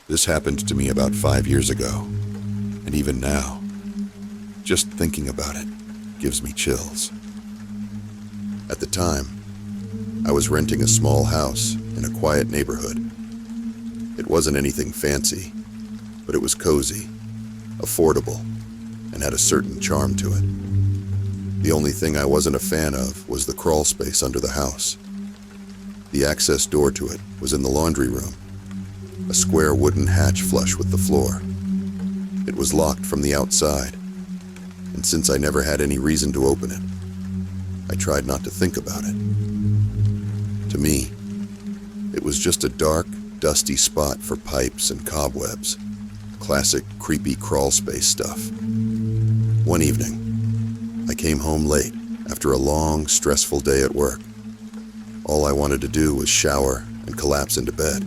This happened to me about 5 years ago, and even now, just thinking about it gives me chills. At the time, I was renting a small house in a quiet neighborhood. It wasn't anything fancy, but it was cozy, affordable, and had a certain charm to it. The only thing I wasn't a fan of was the crawl space under the house. The access door to it was in the laundry room, a square wooden hatch flush with the floor. It was locked from the outside, and since I never had any reason to open it, I tried not to think about it. To me, it was just a dark, dusty spot for pipes and cobwebs, classic creepy crawl space stuff. One evening, I came home late after a long, stressful day at work. All I wanted to do was shower and collapse into bed.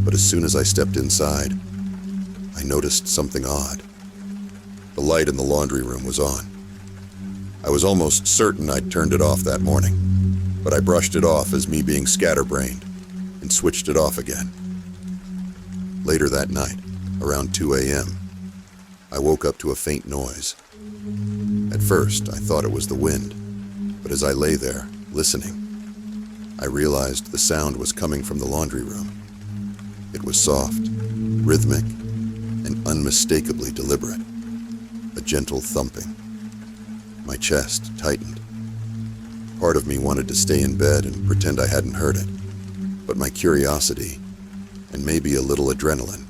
But as soon as I stepped inside, I noticed something odd. The light in the laundry room was on. I was almost certain I'd turned it off that morning, but I brushed it off as me being scatterbrained and switched it off again. Later that night, around 2 a.m., I woke up to a faint noise. At first, I thought it was the wind, but as I lay there, listening, I realized the sound was coming from the laundry room. It was soft, rhythmic, and unmistakably deliberate. A gentle thumping. My chest tightened. Part of me wanted to stay in bed and pretend I hadn't heard it, but my curiosity, and maybe a little adrenaline,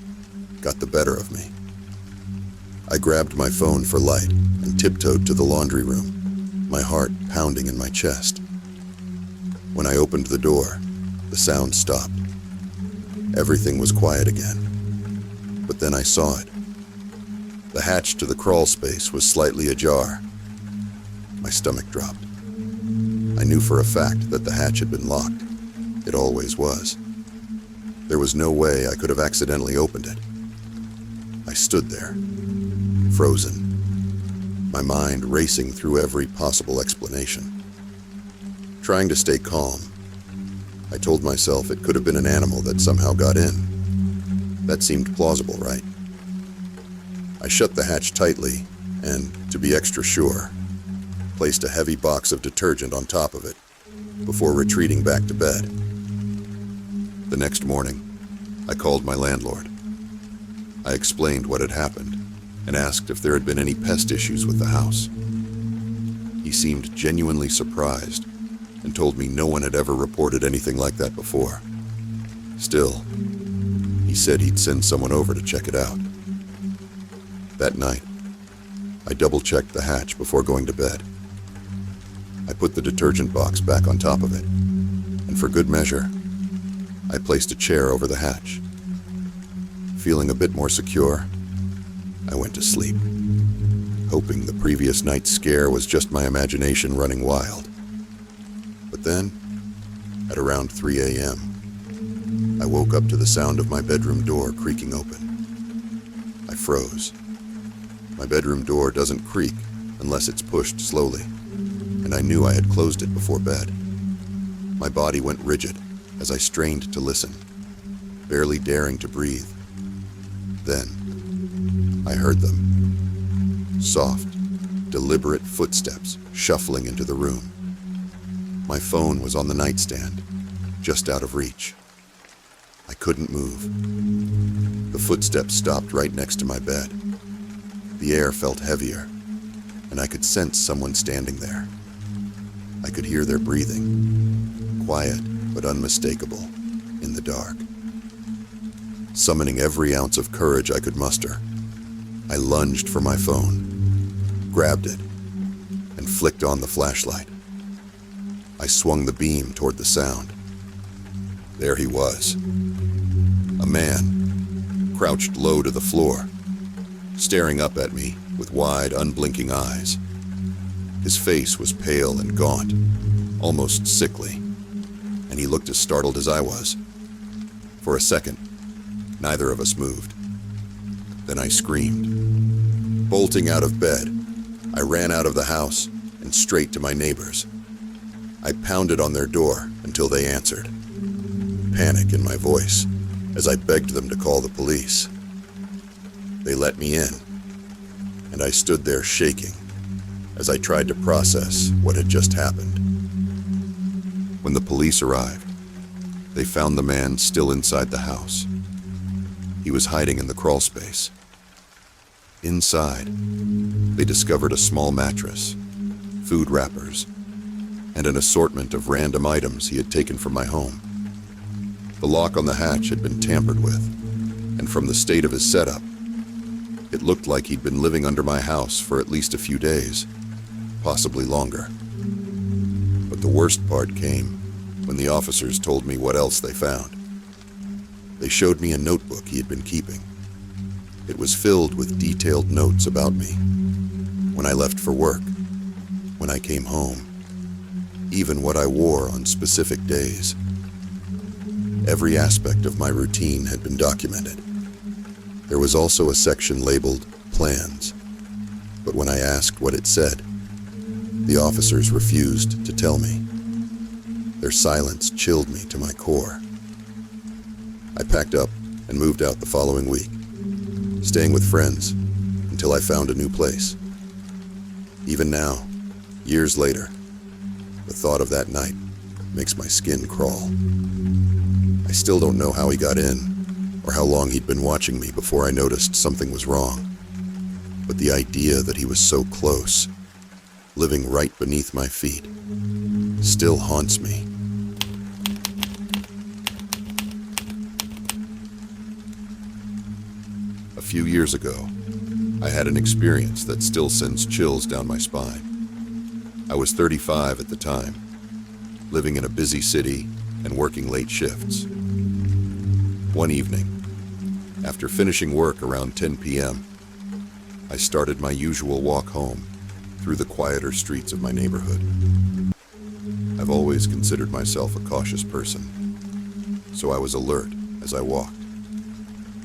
got the better of me. I grabbed my phone for light and tiptoed to the laundry room, my heart pounding in my chest. When I opened the door, the sound stopped. Everything was quiet again. But then I saw it. The hatch to the crawl space was slightly ajar. My stomach dropped. I knew for a fact that the hatch had been locked. It always was. There was no way I could have accidentally opened it. I stood there, frozen, my mind racing through every possible explanation. Trying to stay calm, I told myself it could have been an animal that somehow got in. That seemed plausible, right? I shut the hatch tightly and, to be extra sure, placed a heavy box of detergent on top of it before retreating back to bed. The next morning, I called my landlord. I explained what had happened and asked if there had been any pest issues with the house. He seemed genuinely surprised and told me no one had ever reported anything like that before. Still, he said he'd send someone over to check it out. That night, I double-checked the hatch before going to bed. I put the detergent box back on top of it, and for good measure, I placed a chair over the hatch. Feeling a bit more secure, I went to sleep, hoping the previous night's scare was just my imagination running wild. But then, at around 3 a.m., I woke up to the sound of my bedroom door creaking open. I froze. My bedroom door doesn't creak unless it's pushed slowly, and I knew I had closed it before bed. My body went rigid as I strained to listen, barely daring to breathe. Then, I heard them. Soft, deliberate footsteps shuffling into the room. My phone was on the nightstand, just out of reach. I couldn't move. The footsteps stopped right next to my bed. The air felt heavier, and I could sense someone standing there. I could hear their breathing, quiet but unmistakable, in the dark. Summoning every ounce of courage I could muster, I lunged for my phone, grabbed it, and flicked on the flashlight. I swung the beam toward the sound. There he was. A man, crouched low to the floor, staring up at me with wide, unblinking eyes. His face was pale and gaunt, almost sickly, and he looked as startled as I was. For a second, neither of us moved. Then I screamed. Bolting out of bed, I ran out of the house and straight to my neighbors. I pounded on their door until they answered. Panic in my voice, as I begged them to call the police. They let me in, and I stood there shaking as I tried to process what had just happened. When the police arrived, they found the man still inside the house. He was hiding in the crawl space. Inside, they discovered a small mattress, food wrappers, and an assortment of random items he had taken from my home. The lock on the hatch had been tampered with, and from the state of his setup, it looked like he'd been living under my house for at least a few days, possibly longer. But the worst part came when the officers told me what else they found. They showed me a notebook he had been keeping. It was filled with detailed notes about me. When I left for work, when I came home, even what I wore on specific days. Every aspect of my routine had been documented. There was also a section labeled plans, but when I asked what it said, the officers refused to tell me. Their silence chilled me to my core. I packed up and moved out the following week, staying with friends until I found a new place. Even now, years later, the thought of that night makes my skin crawl. I still don't know how he got in or how long he'd been watching me before I noticed something was wrong. But the idea that he was so close, living right beneath my feet, still haunts me. A few years ago, I had an experience that still sends chills down my spine. I was 35 at the time, living in a busy city and working late shifts. One evening, after finishing work around 10 p.m., I started my usual walk home through the quieter streets of my neighborhood. I've always considered myself a cautious person, so I was alert as I walked,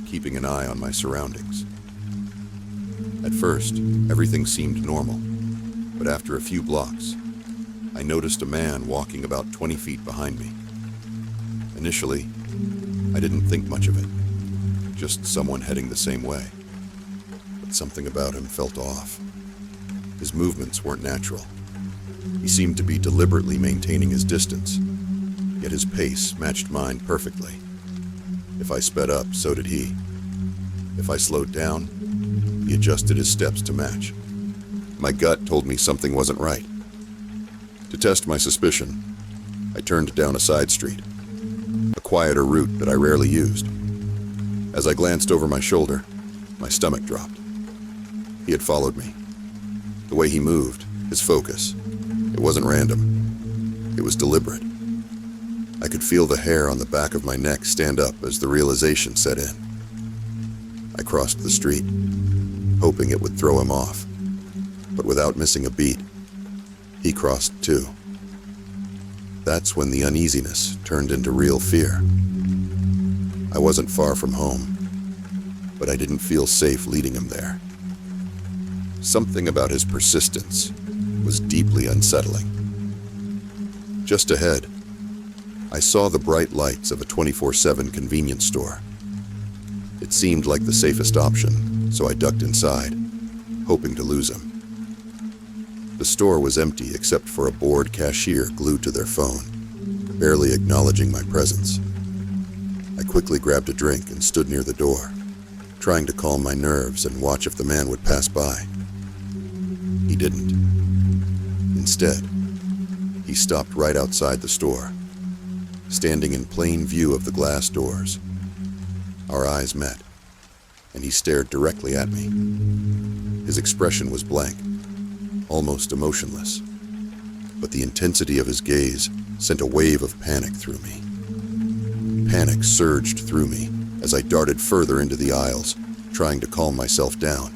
keeping an eye on my surroundings. At first, everything seemed normal, but after a few blocks, I noticed a man walking about 20 feet behind me. Initially, I didn't think much of it, just someone heading the same way. But something about him felt off. His movements weren't natural. He seemed to be deliberately maintaining his distance, yet his pace matched mine perfectly. If I sped up, so did he. If I slowed down, he adjusted his steps to match. My gut told me something wasn't right. To test my suspicion, I turned down a side street, a quieter route that I rarely used. As I glanced over my shoulder, my stomach dropped. He had followed me. The way he moved, his focus, it wasn't random. It was deliberate. I could feel the hair on the back of my neck stand up as the realization set in. I crossed the street, hoping it would throw him off. But without missing a beat, he crossed too. That's when the uneasiness turned into real fear. I wasn't far from home, but I didn't feel safe leading him there. Something about his persistence was deeply unsettling. Just ahead, I saw the bright lights of a 24/7 convenience store. It seemed like the safest option, so I ducked inside, hoping to lose him. The store was empty except for a bored cashier glued to their phone, barely acknowledging my presence. I quickly grabbed a drink and stood near the door, trying to calm my nerves and watch if the man would pass by. He didn't. Instead, he stopped right outside the store, standing in plain view of the glass doors. Our eyes met, and he stared directly at me. His expression was blank, almost emotionless, but the intensity of his gaze sent a wave of panic through me. Panic surged through me as I darted further into the aisles, trying to calm myself down.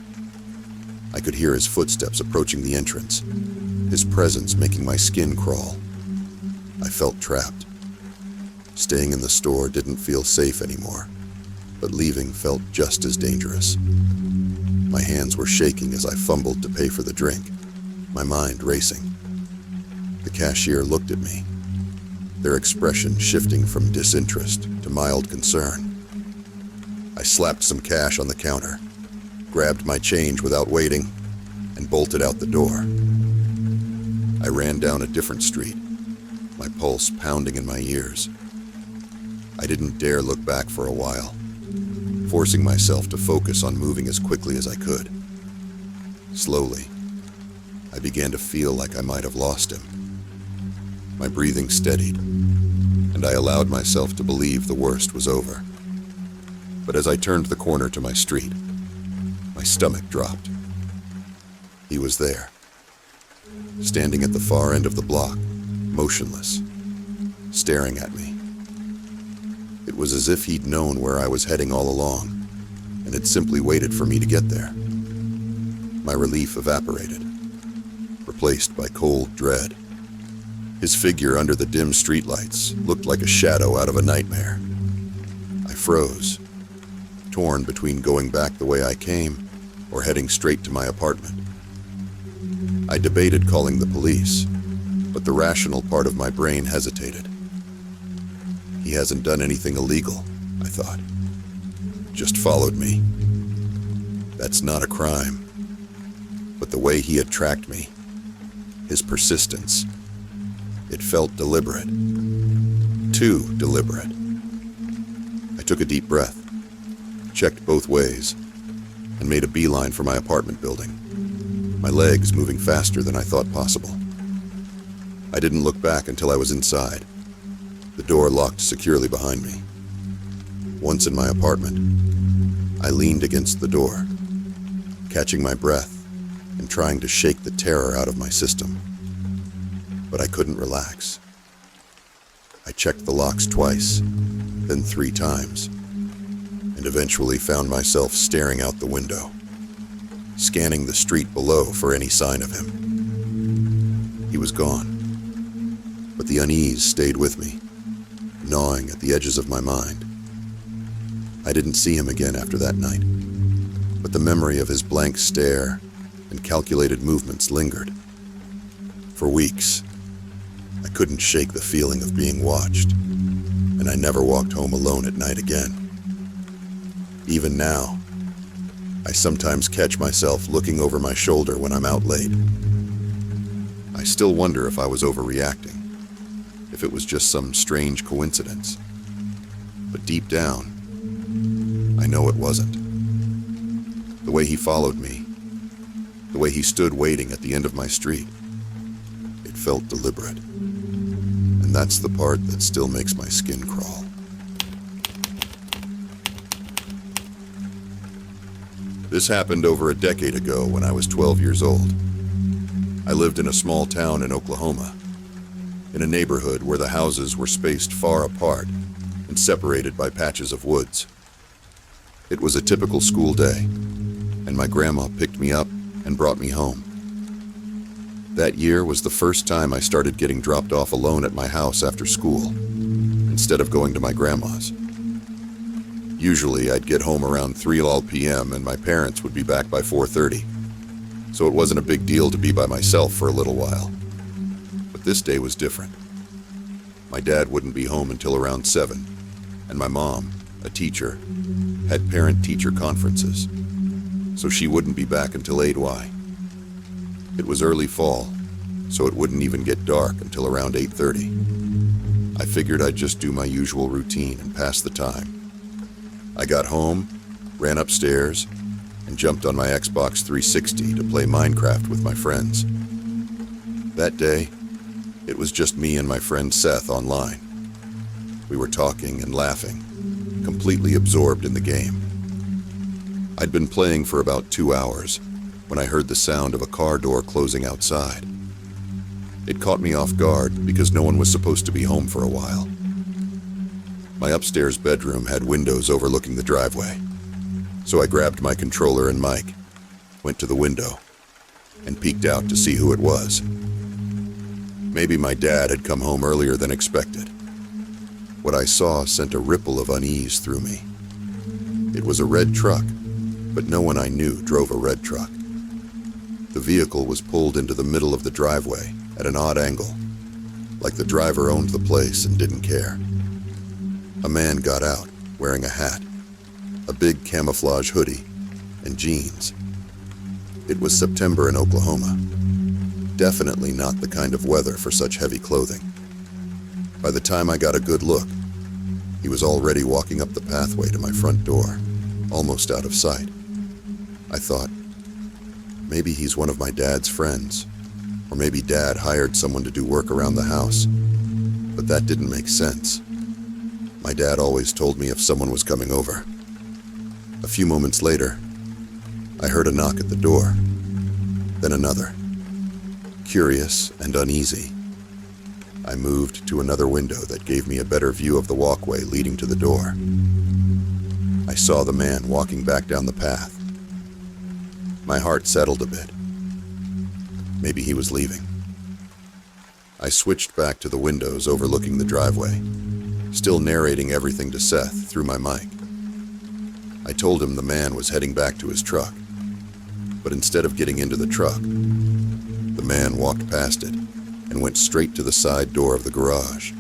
I could hear his footsteps approaching the entrance, his presence making my skin crawl. I felt trapped. Staying in the store didn't feel safe anymore, but leaving felt just as dangerous. My hands were shaking as I fumbled to pay for the drink, my mind racing. The cashier looked at me, their expression shifting from disinterest to mild concern. I slapped some cash on the counter, grabbed my change without waiting, and bolted out the door. I ran down a different street, my pulse pounding in my ears. I didn't dare look back for a while, forcing myself to focus on moving as quickly as I could. Slowly, I began to feel like I might have lost him. My breathing steadied, and I allowed myself to believe the worst was over. But as I turned the corner to my street, my stomach dropped. He was there, standing at the far end of the block, motionless, staring at me. It was as if he'd known where I was heading all along, and had simply waited for me to get there. My relief evaporated, replaced by cold dread. His figure under the dim streetlights looked like a shadow out of a nightmare. I froze, torn between going back the way I came or heading straight to my apartment. I debated calling the police, but the rational part of my brain hesitated. He hasn't done anything illegal, I thought. Just followed me. That's not a crime. But the way he had tracked me, his persistence, it felt deliberate. Too deliberate. I took a deep breath, checked both ways, and made a beeline for my apartment building, my legs moving faster than I thought possible. I didn't look back until I was inside, the door locked securely behind me. Once in my apartment, I leaned against the door, catching my breath and trying to shake the terror out of my system. But I couldn't relax. I checked the locks twice, then 3 times, and eventually found myself staring out the window, scanning the street below for any sign of him. He was gone, but the unease stayed with me, gnawing at the edges of my mind. I didn't see him again after that night, but the memory of his blank stare and calculated movements lingered. For weeks, I couldn't shake the feeling of being watched, and I never walked home alone at night again. Even now, I sometimes catch myself looking over my shoulder when I'm out late. I still wonder if I was overreacting, if it was just some strange coincidence. But deep down, I know it wasn't. The way he followed me, the way he stood waiting at the end of my street, it felt deliberate. And that's the part that still makes my skin crawl. This happened over a decade ago when I was 12 years old. I lived in a small town in Oklahoma, in a neighborhood where the houses were spaced far apart and separated by patches of woods. It was a typical school day, and my grandma picked me up and brought me home. That year was the first time I started getting dropped off alone at my house after school, instead of going to my grandma's. Usually I'd get home around 3 p.m. and my parents would be back by 4:30, so it wasn't a big deal to be by myself for a little while. But this day was different. My dad wouldn't be home until around 7, and my mom, a teacher, had parent-teacher conferences, so she wouldn't be back until 8. It was early fall, so it wouldn't even get dark until around 8:30. I figured I'd just do my usual routine and pass the time. I got home, ran upstairs, and jumped on my Xbox 360 to play Minecraft with my friends. That day, it was just me and my friend Seth online. We were talking and laughing, completely absorbed in the game. I'd been playing for about 2 hours when I heard the sound of a car door closing outside. It caught me off guard because no one was supposed to be home for a while. My upstairs bedroom had windows overlooking the driveway, so I grabbed my controller and mic, went to the window, and peeked out to see who it was. Maybe my dad had come home earlier than expected. What I saw sent a ripple of unease through me. It was a red truck, but no one I knew drove a red truck. The vehicle was pulled into the middle of the driveway at an odd angle, like the driver owned the place and didn't care. A man got out, wearing a hat, a big camouflage hoodie, and jeans. It was September in Oklahoma. Definitely not the kind of weather for such heavy clothing. By the time I got a good look, he was already walking up the pathway to my front door, almost out of sight. I thought, maybe he's one of my dad's friends, or maybe Dad hired someone to do work around the house. But that didn't make sense. My dad always told me if someone was coming over. A few moments later, I heard a knock at the door, then another. Curious and uneasy, I moved to another window that gave me a better view of the walkway leading to the door. I saw the man walking back down the path. My heart settled a bit. Maybe he was leaving. I switched back to the windows overlooking the driveway, still narrating everything to Seth through my mic. I told him the man was heading back to his truck, but instead of getting into the truck, the man walked past it and went straight to the side door of the garage.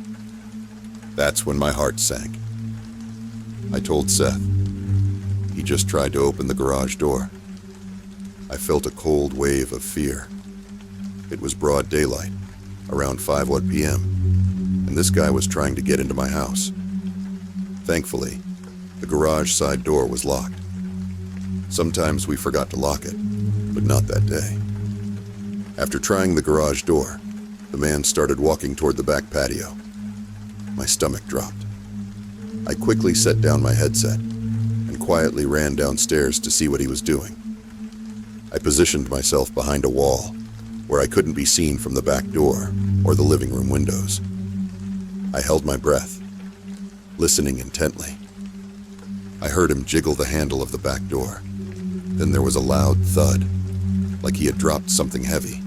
That's when my heart sank. I told Seth. He just tried to open the garage door. I felt a cold wave of fear. It was broad daylight, around 5 p.m., and this guy was trying to get into my house. Thankfully, the garage side door was locked. Sometimes we forgot to lock it, but not that day. After trying the garage door, the man started walking toward the back patio. My stomach dropped. I quickly set down my headset and quietly ran downstairs to see what he was doing. I positioned myself behind a wall where I couldn't be seen from the back door or the living room windows. I held my breath, listening intently. I heard him jiggle the handle of the back door. Then there was a loud thud, like he had dropped something heavy,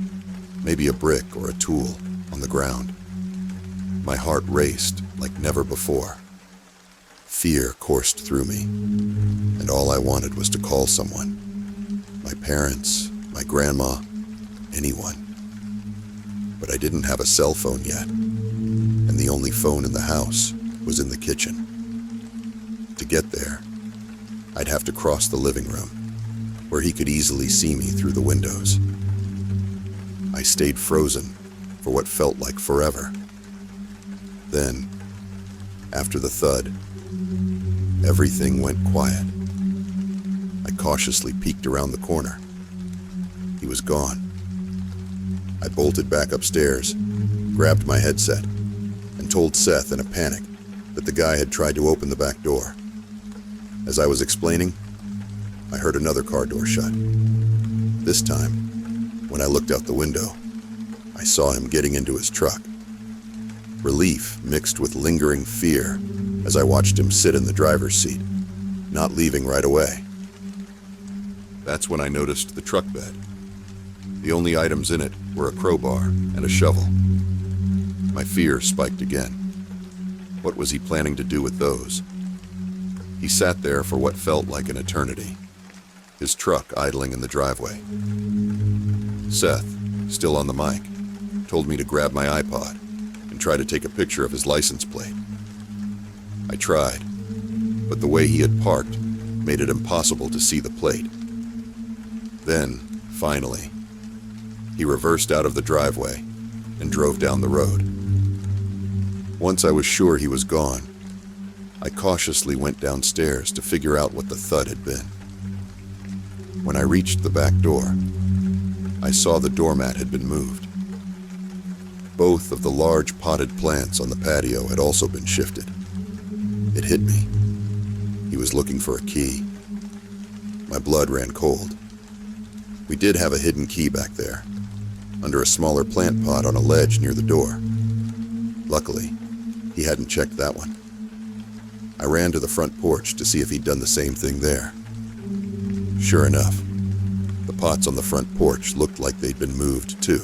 maybe a brick or a tool, on the ground. My heart raced like never before. Fear coursed through me, and all I wanted was to call someone. My parents, my grandma, anyone. But I didn't have a cell phone yet, and the only phone in the house was in the kitchen. To get there, I'd have to cross the living room, where he could easily see me through the windows. I stayed frozen for what felt like forever. Then, after the thud, everything went quiet. I cautiously peeked around the corner. He was gone. I bolted back upstairs, grabbed my headset, and told Seth in a panic that the guy had tried to open the back door. As I was explaining, I heard another car door shut. This time, when I looked out the window, I saw him getting into his truck. Relief mixed with lingering fear as I watched him sit in the driver's seat, not leaving right away. That's when I noticed the truck bed. The only items in it were a crowbar and a shovel. My fear spiked again. What was he planning to do with those? He sat there for what felt like an eternity, his truck idling in the driveway. Seth, still on the mic, told me to grab my iPod and try to take a picture of his license plate. I tried, but the way he had parked made it impossible to see the plate. Then, finally, he reversed out of the driveway and drove down the road. Once I was sure he was gone, I cautiously went downstairs to figure out what the thud had been. When I reached the back door, I saw the doormat had been moved. Both of the large potted plants on the patio had also been shifted. It hit me. He was looking for a key. My blood ran cold. We did have a hidden key back there, under a smaller plant pot on a ledge near the door. Luckily, he hadn't checked that one. I ran to the front porch to see if he'd done the same thing there. Sure enough, the pots on the front porch looked like they'd been moved too.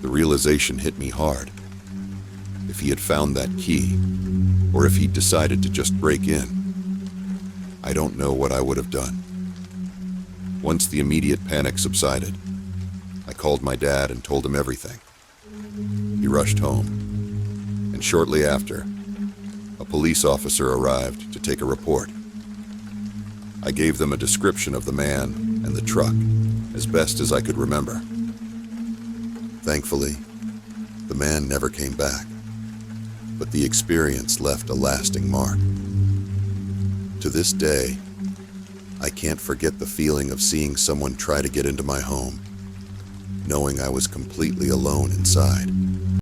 The realization hit me hard. If he had found that key, or if he'd decided to just break in, I don't know what I would have done. Once the immediate panic subsided, I called my dad and told him everything. He rushed home, and shortly after, a police officer arrived to take a report. I gave them a description of the man and the truck, as best as I could remember. Thankfully, the man never came back, but the experience left a lasting mark. To this day, I can't forget the feeling of seeing someone try to get into my home, knowing I was completely alone inside.